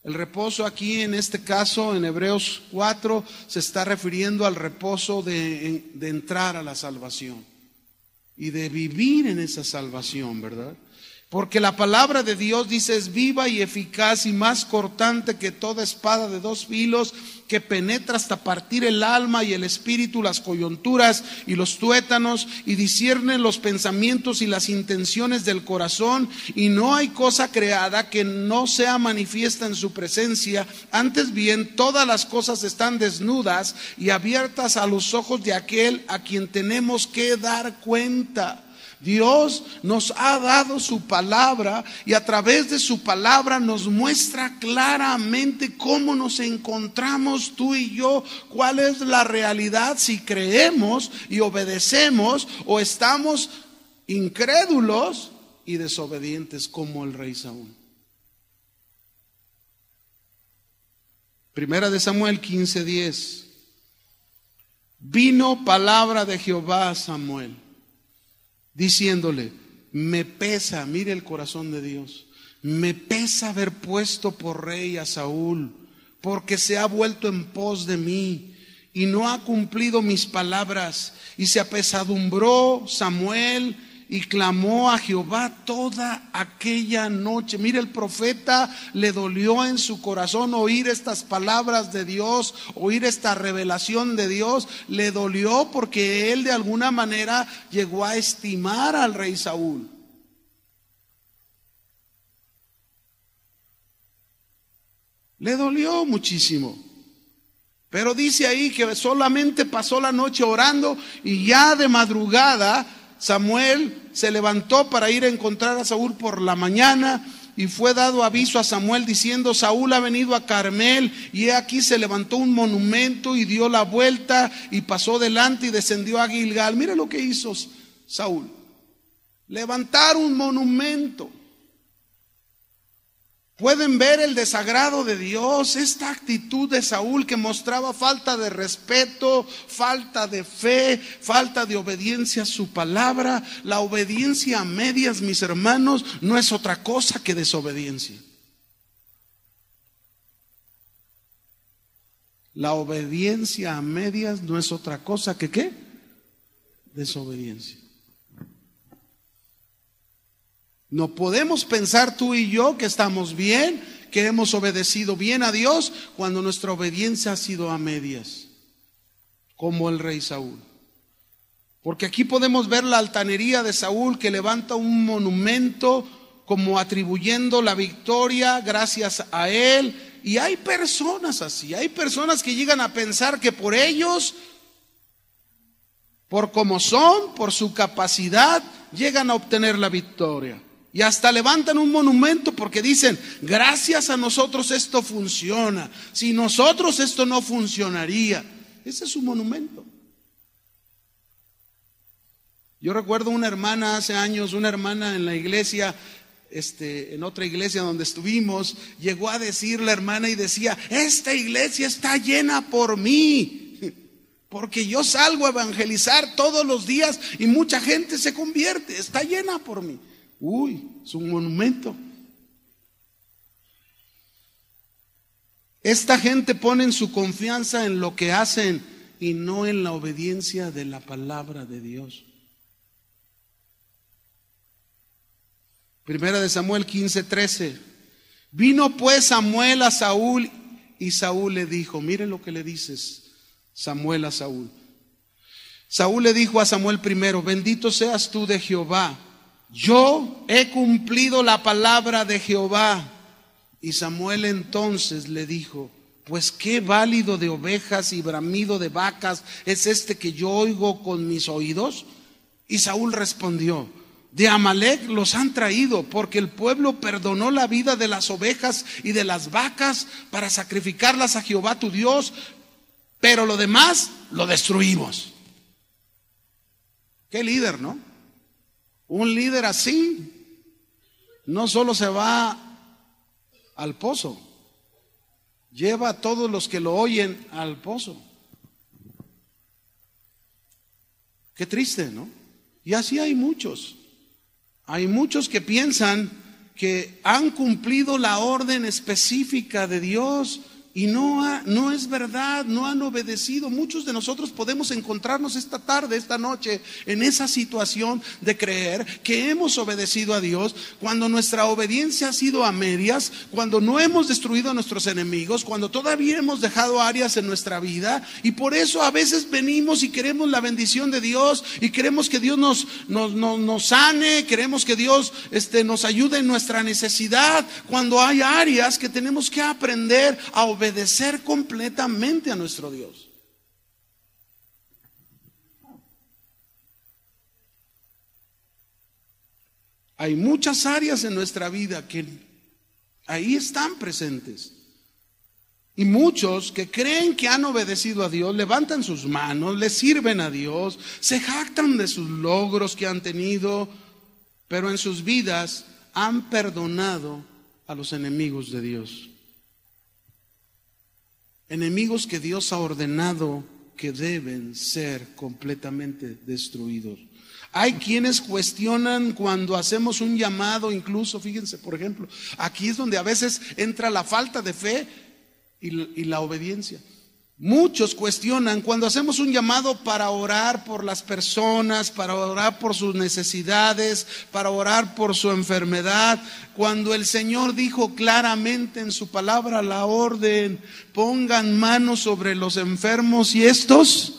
S1: El reposo aquí, en este caso, en Hebreos 4, se está refiriendo al reposo de entrar a la salvación y de vivir en esa salvación, ¿verdad? Porque la palabra de Dios, dice, es viva y eficaz y más cortante que toda espada de dos filos, que penetra hasta partir el alma y el espíritu, las coyunturas y los tuétanos, y discierne los pensamientos y las intenciones del corazón. Y no hay cosa creada que no sea manifiesta en su presencia. Antes bien, todas las cosas están desnudas y abiertas a los ojos de aquel a quien tenemos que dar cuenta. Dios nos ha dado su palabra, y a través de su palabra nos muestra claramente cómo nos encontramos tú y yo, cuál es la realidad, si creemos y obedecemos, o estamos incrédulos y desobedientes como el rey Saúl. Primera de Samuel 15:10. Vino palabra de Jehová a Samuel, diciéndole: me pesa, mire el corazón de Dios, me pesa haber puesto por rey a Saúl, porque se ha vuelto en pos de mí y no ha cumplido mis palabras. Y se apesadumbró Samuel y clamó a Jehová toda aquella noche. Mire, el profeta le dolió en su corazón oír estas palabras de Dios, oír esta revelación de Dios. Le dolió porque él de alguna manera llegó a estimar al rey Saúl. Le dolió muchísimo. Pero dice ahí que solamente pasó la noche orando, y ya de madrugada Samuel se levantó para ir a encontrar a Saúl por la mañana, y fue dado aviso a Samuel diciendo: Saúl ha venido a Carmel. Y he aquí se levantó un monumento y dio la vuelta y pasó delante y descendió a Gilgal. Mira lo que hizo Saúl: levantar un monumento. Pueden ver el desagrado de Dios, esta actitud de Saúl que mostraba falta de respeto, falta de fe, falta de obediencia a su palabra. La obediencia a medias, mis hermanos, no es otra cosa que desobediencia. La obediencia a medias no es otra cosa que ¿qué? Desobediencia. No podemos pensar tú y yo que estamos bien, que hemos obedecido bien a Dios, cuando nuestra obediencia ha sido a medias, como el rey Saúl. Porque aquí podemos ver la altanería de Saúl, que levanta un monumento como atribuyendo la victoria gracias a él. Y hay personas así, hay personas que llegan a pensar que por ellos, por como son, por su capacidad, llegan a obtener la victoria. Y hasta levantan un monumento porque dicen: gracias a nosotros esto funciona, sin nosotros esto no funcionaría. Ese es su monumento. Yo recuerdo una hermana hace años, una hermana en la iglesia, en otra iglesia donde estuvimos, llegó a decir la hermana y decía: esta iglesia está llena por mí, porque yo salgo a evangelizar todos los días y mucha gente se convierte, está llena por mí. Es un monumento. Esta gente pone su confianza en lo que hacen y no en la obediencia de la palabra de Dios. Primera de Samuel 15:13. Vino pues Samuel a Saúl y Saúl le dijo, miren lo que le dices Samuel a Saúl. Saúl le dijo a Samuel primero, bendito seas tú de Jehová, yo he cumplido la palabra de Jehová. Y Samuel entonces le dijo, pues qué válido de ovejas y bramido de vacas es este que yo oigo con mis oídos. Y Saúl respondió, de Amalec los han traído, porque el pueblo perdonó la vida de las ovejas y de las vacas para sacrificarlas a Jehová tu Dios, pero lo demás lo destruimos. Qué líder, ¿no? Un líder así no solo se va al pozo, lleva a todos los que lo oyen al pozo. Qué triste, ¿no? Y así hay muchos. Hay muchos que piensan que han cumplido la orden específica de Dios y no es verdad, no han obedecido. Muchos de nosotros podemos encontrarnos esta tarde, esta noche, en esa situación de creer que hemos obedecido a Dios cuando nuestra obediencia ha sido a medias, cuando no hemos destruido a nuestros enemigos, cuando todavía hemos dejado áreas en nuestra vida, y por eso a veces venimos y queremos la bendición de Dios y queremos que Dios nos sane, queremos que Dios nos ayude en nuestra necesidad, cuando hay áreas que tenemos que aprender a obedecer completamente a nuestro Dios. Hay muchas áreas en nuestra vida que ahí están presentes. Y muchos que creen que han obedecido a Dios, levantan sus manos, le sirven a Dios, se jactan de sus logros que han tenido, pero en sus vidas han perdonado a los enemigos de Dios. Enemigos que Dios ha ordenado que deben ser completamente destruidos. Hay quienes cuestionan cuando hacemos un llamado, incluso, fíjense, por ejemplo, aquí es donde a veces entra la falta de fe y la obediencia. Muchos cuestionan cuando hacemos un llamado para orar por las personas, para orar por sus necesidades, para orar por su enfermedad, cuando el Señor dijo claramente en su palabra la orden, pongan manos sobre los enfermos y estos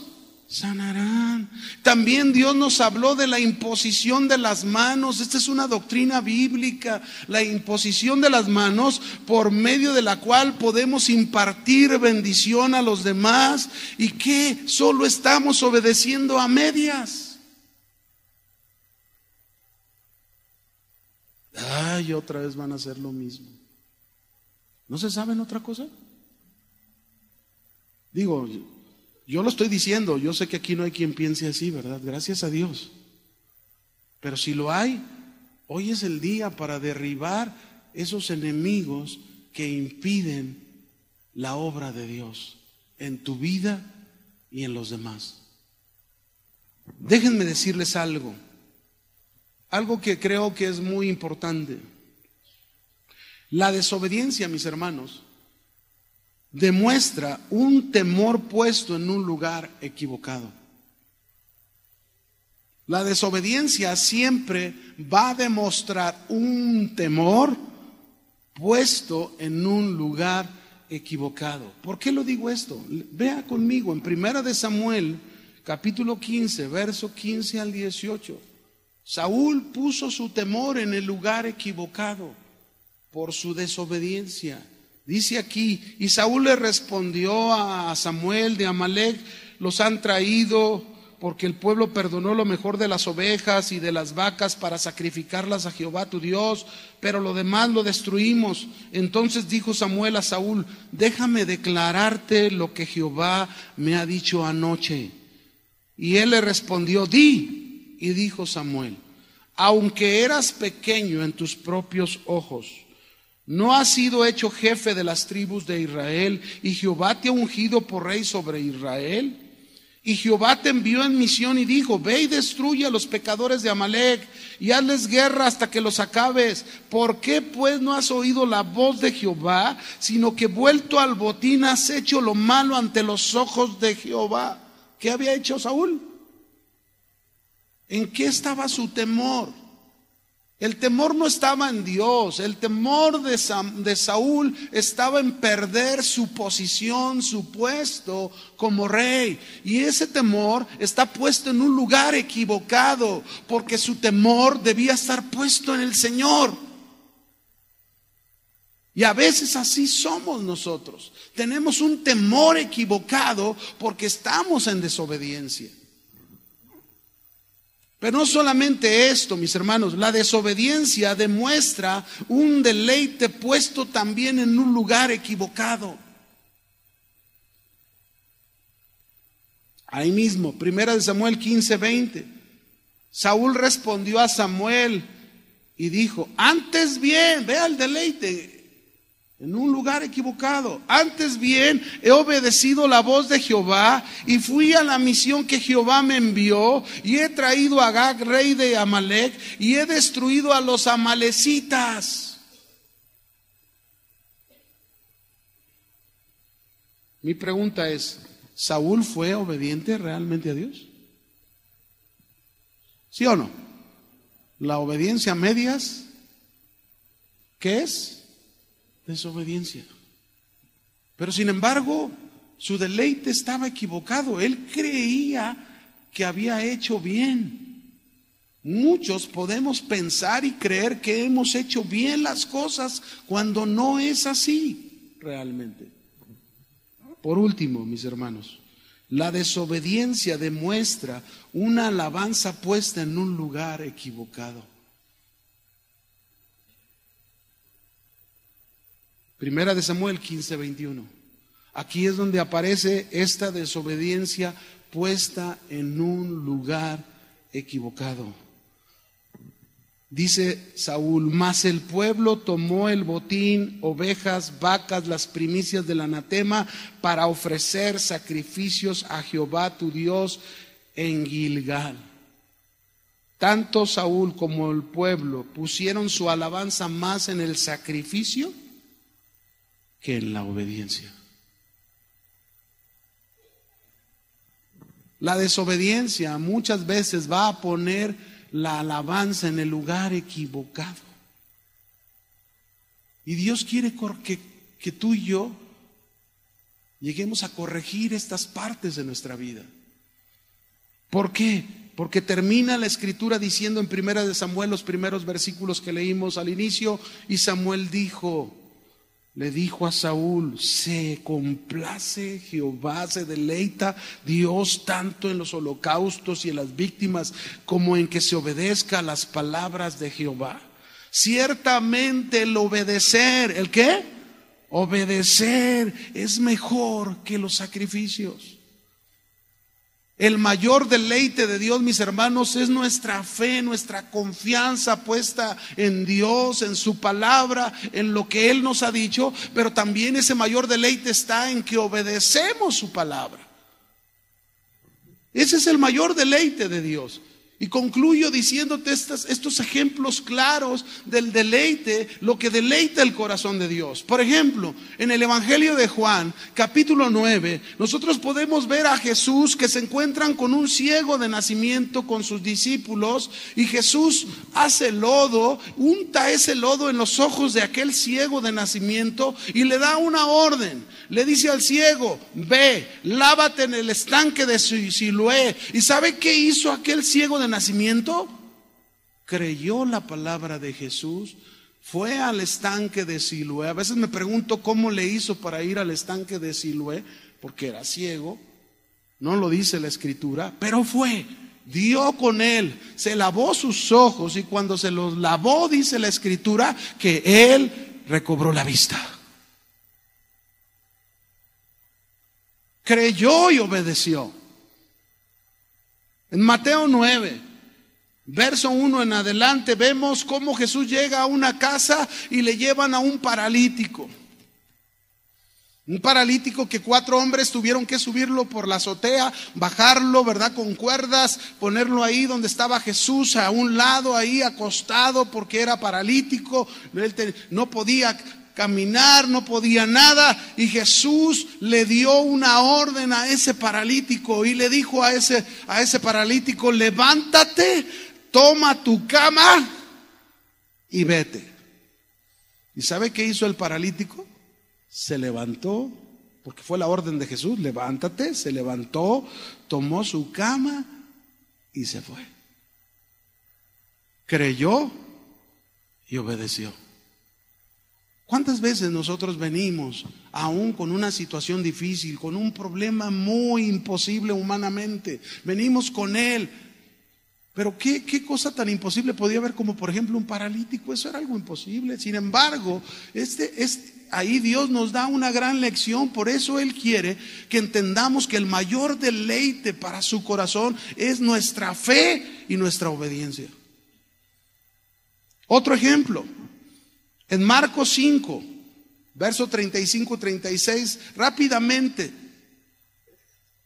S1: sanarán. También Dios nos habló de la imposición de las manos. Esta es una doctrina bíblica, la imposición de las manos por medio de la cual podemos impartir bendición a los demás y que solo estamos obedeciendo a medias. Ay, otra vez van a hacer lo mismo. ¿No se saben otra cosa? Digo, yo lo estoy diciendo, yo sé que aquí no hay quien piense así, ¿verdad? Gracias a Dios. Pero si lo hay, hoy es el día para derribar esos enemigos que impiden la obra de Dios en tu vida y en los demás. Déjenme decirles algo que creo que es muy importante. La desobediencia, mis hermanos, demuestra un temor puesto en un lugar equivocado. La desobediencia siempre va a demostrar un temor puesto en un lugar equivocado. ¿Por qué lo digo esto? Vea conmigo en Primera de Samuel, capítulo 15, verso 15 al 18. Saúl puso su temor en el lugar equivocado por su desobediencia. Dice aquí, y Saúl le respondió a Samuel de Amalec, los han traído porque el pueblo perdonó lo mejor de las ovejas y de las vacas para sacrificarlas a Jehová tu Dios, pero lo demás lo destruimos. Entonces dijo Samuel a Saúl, déjame declararte lo que Jehová me ha dicho anoche. Y él le respondió, di. Y dijo Samuel, aunque eras pequeño en tus propios ojos, ¿no has sido hecho jefe de las tribus de Israel y Jehová te ha ungido por rey sobre Israel? Y Jehová te envió en misión y dijo: ve y destruye a los pecadores de Amalec y hazles guerra hasta que los acabes. ¿Por qué pues no has oído la voz de Jehová, sino que vuelto al botín has hecho lo malo ante los ojos de Jehová? ¿Qué había hecho Saúl? ¿En qué estaba su temor? El temor no estaba en Dios, el temor de Saúl estaba en perder su posición, su puesto como rey. Y ese temor está puesto en un lugar equivocado, porque su temor debía estar puesto en el Señor. Y a veces así somos nosotros. Tenemos un temor equivocado porque estamos en desobediencia. Pero no solamente esto, mis hermanos, la desobediencia demuestra un deleite puesto también en un lugar equivocado. Ahí mismo, 1 Samuel 15:20. Saúl respondió a Samuel y dijo: antes bien, vea el deleite, en un lugar equivocado. Antes bien, he obedecido la voz de Jehová y fui a la misión que Jehová me envió y he traído a Agag, rey de Amalec, y he destruido a los amalecitas. Mi pregunta es: ¿Saúl fue obediente realmente a Dios? ¿Sí o no? La obediencia a medias, ¿qué es? Desobediencia. Pero sin embargo, su deleite estaba equivocado. Él creía que había hecho bien. Muchos podemos pensar y creer que hemos hecho bien las cosas cuando no es así realmente. Por último, mis hermanos, la desobediencia demuestra una alabanza puesta en un lugar equivocado. Primera de Samuel 15:21. Aquí es donde aparece esta desobediencia puesta en un lugar equivocado. Dice Saúl: mas el pueblo tomó el botín, ovejas, vacas, las primicias del anatema, para ofrecer sacrificios a Jehová tu Dios en Gilgal. Tanto Saúl como el pueblo pusieron su alabanza más en el sacrificio que en la obediencia. La desobediencia muchas veces va a poner la alabanza en el lugar equivocado. Y Dios quiere que tú y yo lleguemos a corregir estas partes de nuestra vida. ¿Por qué? Porque termina la escritura diciendo en 1 Samuel, los primeros versículos que leímos al inicio: y Samuel le dijo a Saúl: se complace Jehová, se deleita Dios tanto en los holocaustos y en las víctimas como en que se obedezca a las palabras de Jehová. Ciertamente el obedecer, ¿el qué? Obedecer es mejor que los sacrificios. El mayor deleite de Dios, mis hermanos, es nuestra fe, nuestra confianza puesta en Dios, en su palabra, en lo que Él nos ha dicho. Pero también ese mayor deleite está en que obedecemos su palabra. Ese es el mayor deleite de Dios. Y concluyo diciéndote estos ejemplos claros del deleite, lo que deleita el corazón de Dios. Por ejemplo, en el Evangelio de Juan, capítulo 9, nosotros podemos ver a Jesús que se encuentran con un ciego de nacimiento con sus discípulos, y Jesús hace lodo, unta ese lodo en los ojos de aquel ciego de nacimiento y le da una orden. Le dice al ciego: ve, lávate en el estanque de Siloé. ¿Y sabe qué hizo aquel ciego de nacimiento? Creyó la palabra de Jesús, fue al estanque de Siloé. A veces me pregunto cómo le hizo para ir al estanque de Siloé, porque era ciego, no lo dice la escritura, pero fue, dio con él, se lavó sus ojos, y cuando se los lavó, dice la escritura, que él recobró la vista. Creyó y obedeció. En Mateo 9, verso 1 en adelante, vemos cómo Jesús llega a una casa y le llevan a un paralítico. Un paralítico que 4 hombres tuvieron que subirlo por la azotea, bajarlo, ¿verdad? Con cuerdas, ponerlo ahí donde estaba Jesús, a un lado ahí acostado porque era paralítico. Él no podía caminar, no podía nada, y Jesús le dio una orden a ese paralítico y le dijo a ese paralítico: levántate, toma tu cama y vete. ¿Y sabe qué hizo el paralítico? Se levantó, porque fue la orden de Jesús: levántate. Se levantó, tomó su cama y se fue. Creyó y obedeció. ¿Cuántas veces nosotros venimos aún con una situación difícil, con un problema muy imposible humanamente? Venimos con él. Pero ¿qué cosa tan imposible podía haber como, por ejemplo, un paralítico? Eso era algo imposible. Sin embargo, ahí Dios nos da una gran lección. Por eso Él quiere que entendamos que el mayor deleite para su corazón es nuestra fe y nuestra obediencia. Otro ejemplo, en Marcos 5, verso 35-36, rápidamente.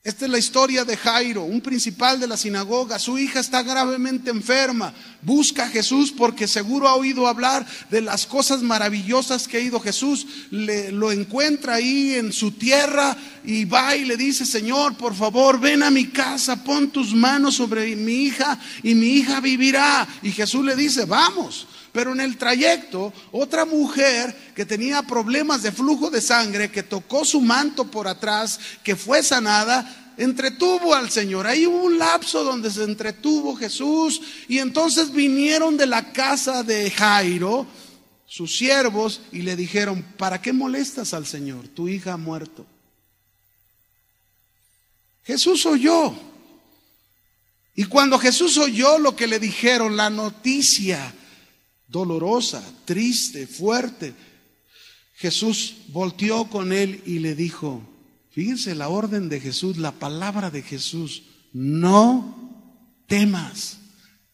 S1: Esta es la historia de Jairo, un principal de la sinagoga. Su hija está gravemente enferma. Busca a Jesús porque seguro ha oído hablar de las cosas maravillosas que ha ido Jesús. Lo encuentra ahí en su tierra y va y le dice: Señor, por favor, ven a mi casa, pon tus manos sobre mi hija y mi hija vivirá. Y Jesús le dice: vamos. Pero en el trayecto, otra mujer que tenía problemas de flujo de sangre, que tocó su manto por atrás, que fue sanada, entretuvo al Señor. Ahí hubo un lapso donde se entretuvo Jesús, y entonces vinieron de la casa de Jairo sus siervos y le dijeron: ¿para qué molestas al Señor? Tu hija ha muerto. Jesús oyó. Y cuando Jesús oyó lo que le dijeron, la noticia dolorosa, triste, fuerte, Jesús volteó con él y le dijo, fíjense la orden de Jesús, la palabra de Jesús: no temas,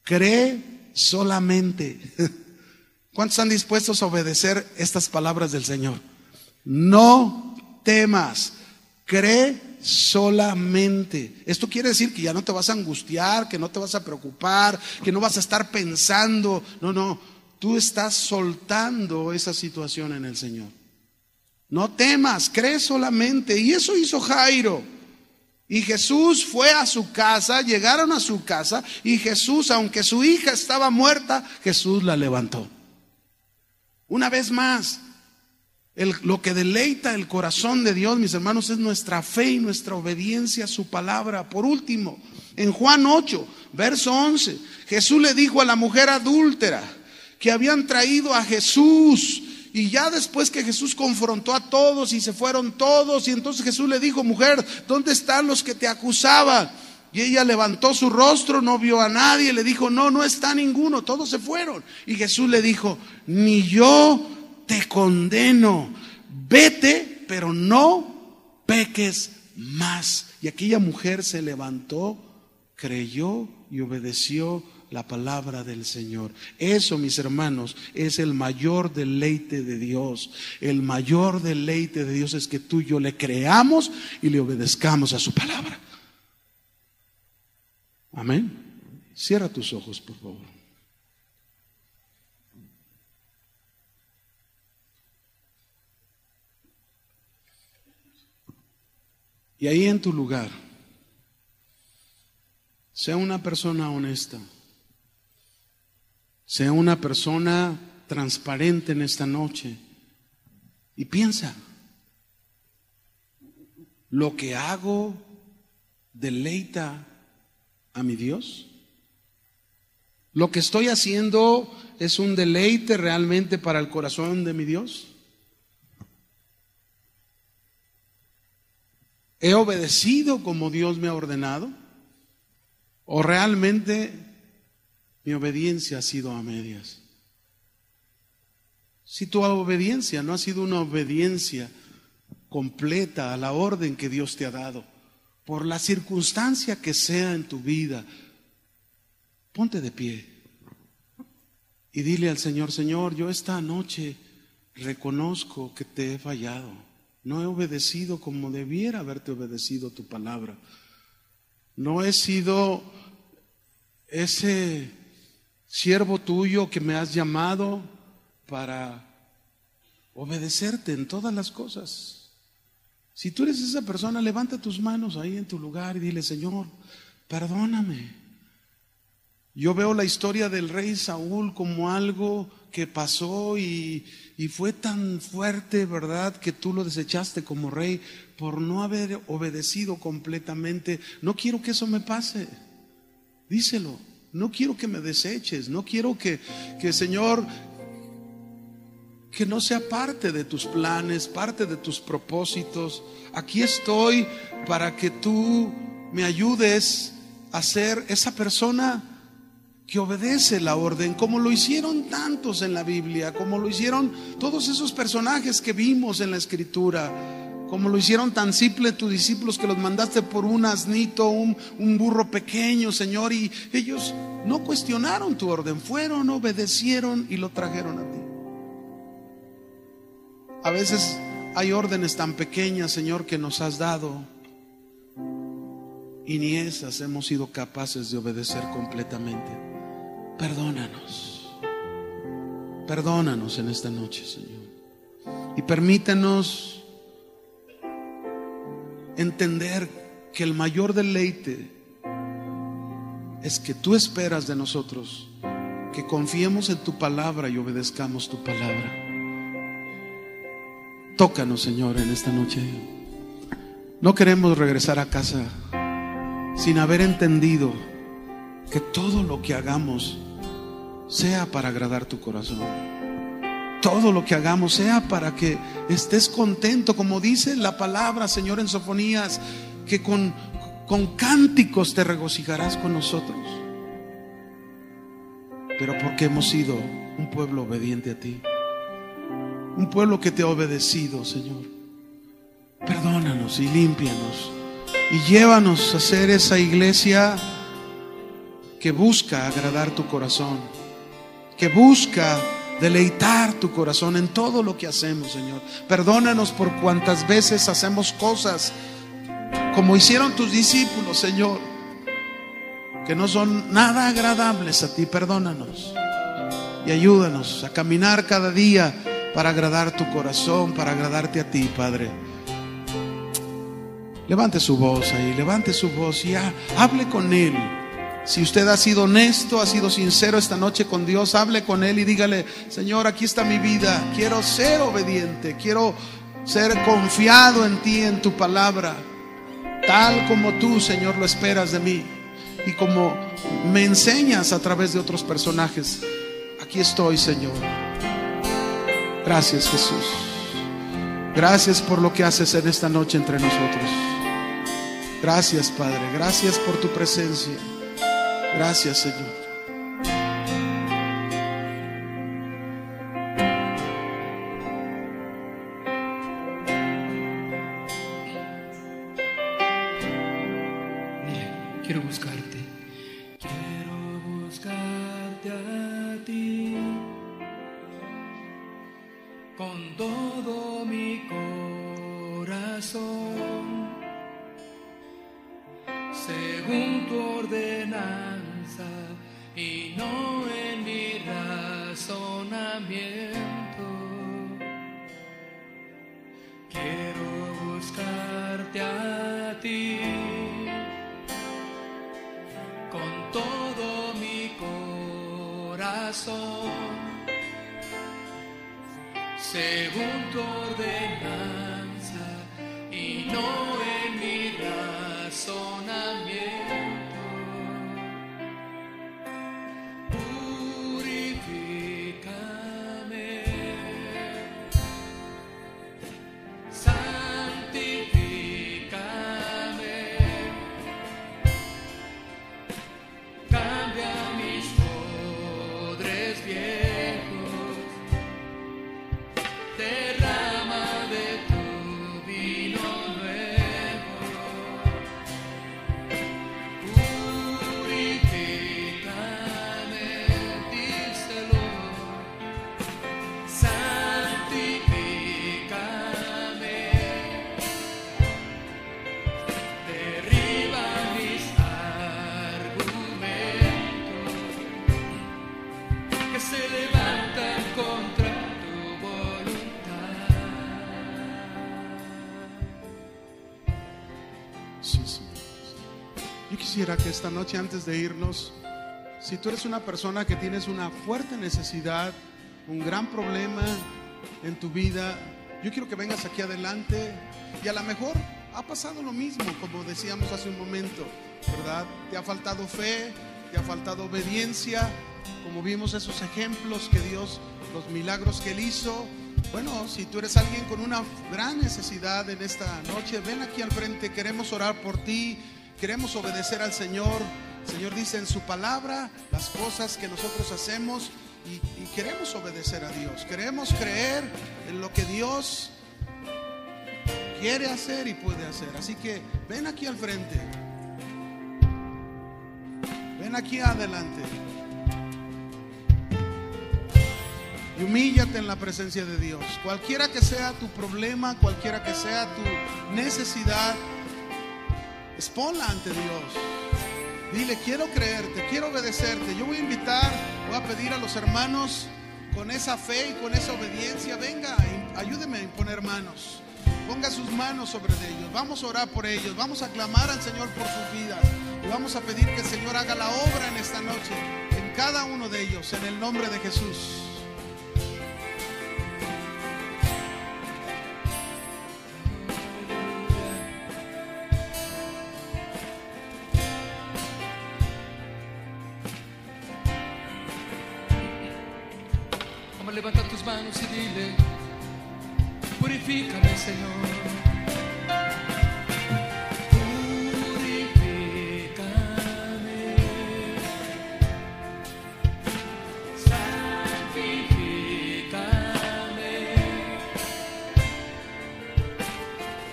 S1: cree solamente. ¿Cuántos están dispuestos a obedecer estas palabras del Señor? No temas, cree solamente. Esto quiere decir que ya no te vas a angustiar, que no te vas a preocupar, que no vas a estar pensando. No. Tú estás soltando esa situación en el Señor. No temas, cree solamente. Y eso hizo Jairo. Y Jesús fue a su casa, llegaron a su casa, y Jesús, aunque su hija estaba muerta, Jesús la levantó. Una vez más, lo que deleita el corazón de Dios, mis hermanos, es nuestra fe y nuestra obediencia a su palabra. Por último, en Juan 8, verso 11, Jesús le dijo a la mujer adúltera que habían traído a Jesús, y ya después que Jesús confrontó a todos y se fueron todos, y entonces Jesús le dijo: mujer, ¿dónde están los que te acusaban? Y ella levantó su rostro, no vio a nadie, le dijo: no está ninguno, todos se fueron. Y Jesús le dijo: ni yo te condeno, vete, pero no peques más. Y aquella mujer se levantó, creyó y obedeció la palabra del Señor. Eso, mis hermanos, es el mayor deleite de Dios. El mayor deleite de Dios es que tú y yo le creamos y le obedezcamos a su palabra. Amén. Cierra tus ojos, por favor. Y ahí en tu lugar, sea una persona honesta. Sea una persona transparente en esta noche y piensa: ¿lo que hago deleita a mi Dios? ¿Lo que estoy haciendo es un deleite realmente para el corazón de mi Dios? ¿He obedecido como Dios me ha ordenado? ¿O realmente mi obediencia ha sido a medias? Si tu obediencia no ha sido una obediencia completa a la orden que Dios te ha dado, por la circunstancia que sea en tu vida, ponte de pie y dile al Señor: Señor, yo esta noche reconozco que te he fallado. No he obedecido como debiera haberte obedecido tu palabra. No he sido ese siervo tuyo que me has llamado para obedecerte en todas las cosas. Si tú eres esa persona, levanta tus manos ahí en tu lugar y dile: Señor, perdóname. Yo veo la historia del rey Saúl como algo que pasó y fue tan fuerte, ¿verdad?, que tú lo desechaste como rey por no haber obedecido completamente. No quiero que eso me pase. Díselo. No quiero que me deseches. No quiero que Señor, que no sea parte de tus planes, parte de tus propósitos. Aquí estoy para que tú me ayudes a ser esa persona que obedece la orden, como lo hicieron tantos en la Biblia, como lo hicieron todos esos personajes que vimos en la Escritura, como lo hicieron tan simple tus discípulos que los mandaste por un asnito, un burro pequeño, Señor, y ellos no cuestionaron tu orden, fueron, obedecieron y lo trajeron a ti. A veces hay órdenes tan pequeñas, Señor, que nos has dado y ni esas hemos sido capaces de obedecer completamente. Perdónanos. Perdónanos en esta noche, Señor. Y permítanos entender que el mayor deleite es que tú esperas de nosotros que confiemos en tu palabra y obedezcamos tu palabra. Tócanos, Señor, en esta noche. No queremos regresar a casa sin haber entendido que todo lo que hagamos sea para agradar tu corazón. Todo lo que hagamos sea para que estés contento, como dice la palabra, Señor, en Sofonías, que con cánticos te regocijarás con nosotros. Pero porque hemos sido un pueblo obediente a ti, un pueblo que te ha obedecido, Señor. Perdónanos y límpianos y llévanos a ser esa iglesia que busca agradar tu corazón, que busca deleitar tu corazón en todo lo que hacemos, Señor. Perdónanos por cuantas veces hacemos cosas como hicieron tus discípulos, Señor, que no son nada agradables a ti. Perdónanos y ayúdanos a caminar cada día para agradar tu corazón, para agradarte a ti, Padre. Levante su voz ahí, levante su voz y hable con Él. Si usted ha sido honesto, ha sido sincero esta noche con Dios, hable con Él y dígale: Señor, aquí está mi vida, quiero ser obediente, quiero ser confiado en ti, en tu palabra, tal como tú, Señor, lo esperas de mí y como me enseñas a través de otros personajes. Aquí estoy, Señor. Gracias, Jesús. Gracias por lo que haces en esta noche entre nosotros. Gracias, Padre, gracias por tu presencia. Gracias, Señor.
S2: Quiero buscarte. Quiero buscarte a ti con todo mi corazón, según tu ordenanza y no en mi razonamiento. Quiero buscarte a ti con todo mi corazón, según tu ordenanza y no en mi razonamiento. Derrama
S1: Sí, Señor. Yo quisiera que esta noche, antes de irnos, si tú eres una persona que tienes una fuerte necesidad, un gran problema en tu vida, yo quiero que vengas aquí adelante. Y a lo mejor ha pasado lo mismo, como decíamos hace un momento, ¿verdad? Te ha faltado fe, te ha faltado obediencia, como vimos esos ejemplos que Dios, los milagros que Él hizo. Bueno, si tú eres alguien con una gran necesidad en esta noche, ven aquí al frente, queremos orar por ti, queremos obedecer al Señor. El Señor dice en su palabra las cosas que nosotros hacemos y queremos obedecer a Dios, queremos creer en lo que Dios quiere hacer y puede hacer. Así que ven aquí al frente, ven aquí adelante y humíllate en la presencia de Dios. Cualquiera que sea tu problema, cualquiera que sea tu necesidad, exponla ante Dios. Dile, quiero creerte, quiero obedecerte. Yo voy a invitar, voy a pedir a los hermanos con esa fe y con esa obediencia, venga, ayúdeme a imponer manos. Ponga sus manos sobre ellos. Vamos a orar por ellos. Vamos a clamar al Señor por sus vidas. Y vamos a pedir que el Señor haga la obra en esta noche, en cada uno de ellos, en el nombre de Jesús.
S2: Levanta tus manos y dile: purifícame, Señor. Purifícame, santifícame,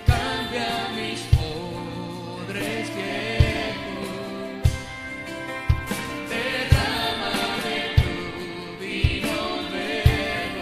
S2: cambia mis odres viejos, derrama de tu vino nuevo.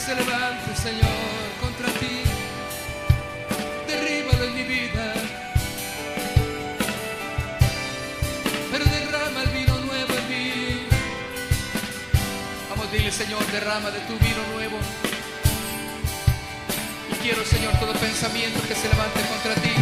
S2: se levante, Señor, contra ti. vida. Pero derrama el vino nuevo en mí. Vamos, dile, Señor, derrama de tu vino nuevo. Y quiero, Señor, todo pensamiento que se levante contra ti,